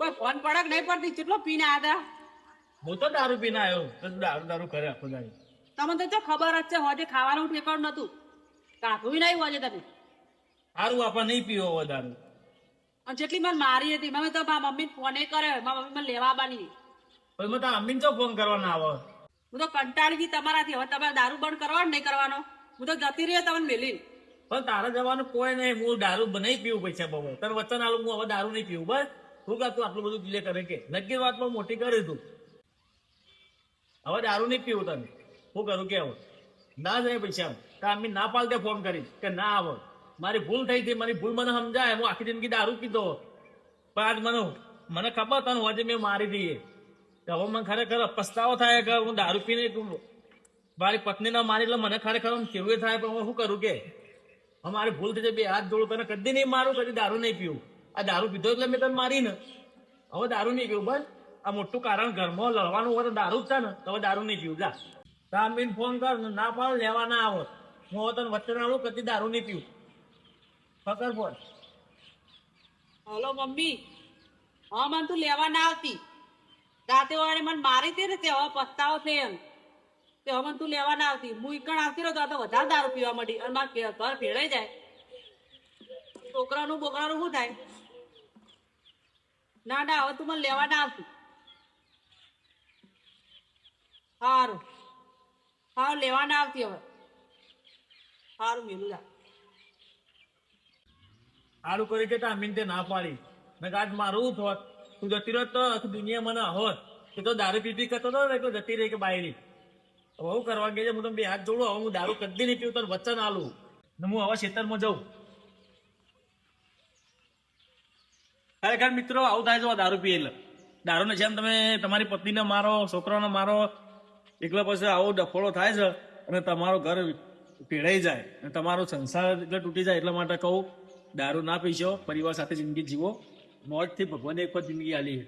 કોઈ ફોન પડક નહીં પડતી કેટલો પીને આવ્યા હું તો દારૂ પીને આવ્યો તો દારૂ દારૂ કરે આખો દારૂ. તમને તો ખબર જ છે હોજે ખાવાનું ઠેકાણું નતું કાકું નહીં હોજે તમે સારું આપા નહીં પીવો હવે દારૂ. અને જેટલી મને મારી હતી મેં તો મારા મમ્મી ફોને કર્યો મારા મમ્મી મને લેવા બાની પછી મેં તો અમીન ચો ફોન કરવાના આવે. હું તો કંટાળી ગઈ તમારાથી હવે તમારે દારૂ બંધ કરવાનો નહીં કરવાનો હું તો જતી રહી તમને મેલી પણ તારા જવાનું કોઈ નહીં. હું દારૂ નહીં પીવું પૈસા બહુ તને વચન આલું હું હવે દારૂ નહીં પીવું. બસ શું તું આટલું બધું ક્લિયર કરે કે નક્કી વાત બહુ મોટી કરી તું. હવે દારૂ નહીં પીવું તને શું કરું કે હવે ના જાય પૈસા તો અમી ના પાલતે ફોન કરી કે ના આવો મારી ભૂલ થઈ હતી મારી ભૂલ મને સમજાય હું આખી જિંદગી દારૂ પીધો પણ આજ મને ખબર તને હોજે મેં મારી દઈએ તો હવે મને ખરેખર પસ્તાવો થાય કે હું દારૂ પીને મારી પત્નીને મારી એટલે મને ખરેખર કેવું થાય પણ હું શું કરું કે મારી ભૂલ થઈ જાય બે હાથ જોડું તને કદી નહીં મારું કદી દારૂ નહીં પીવું. આ દારૂ પીધો એટલે મેં તને મારી ને હવે દારૂ નહીં પીવું. બસ આ મોટું કારણ ઘરમાં લડવાનું હોય તો દારૂ જ છે ને તો હવે દારૂ નહીં પીવું. જા તામીન ફોન કર ના પાડ લેવા ના આવો હું હવે તને વચ્ચે આવું કદી દારૂ નહીં પીવું. પકડ ફોન. હલો મમ્મી હા મને તું લેવા ના આવતી રાતે વાળે મને મારી હતી ને તે હવે પસ્તાવો થઈ એમ તે હવે મને તું લેવા ના આવતી હું ઈકણ આવતી રહ્યો તો વધારે દારૂ પીવા માંડી અને મારા ઘર ભેળાઈ જાય છોકરાનું બોકરાનું શું થાય ના ના હવે તું મને લેવા ના આવતી સારું સારું લેવા ના આવતી હવે સારું મેલું જા સારું કરી કે અમીન તે ના પાડી મેં આજ મારું થોત તું જતી રહ્યો તો આખી દુનિયા મને હોત એ તો દારૂ પીપી કરતો હતો ને એટલે જતી રહી કે બાયરી. હવે હું કરવા ગઈ હું તમે બે હાથ જોડું હવે હું દારૂ કદી નહીં પીવું તને વચન આલું ને હું હવે ખેતરમાં જાઉં. ખરેખર મિત્રો આવું થાય છે દારૂ પીએ એટલે દારૂને જેમ તમે તમારી પત્નીને મારો છોકરાને મારો એકલા પછી આવો ડફોળો થાય છે અને તમારો ઘર પીડાઈ જાય અને તમારો સંસાર એટલે તૂટી જાય એટલા માટે કહું દારૂ ના પીશો પરિવાર સાથે જિંદગી જીવો મોજથી ભગવાને એક વખત જિંદગી આલી.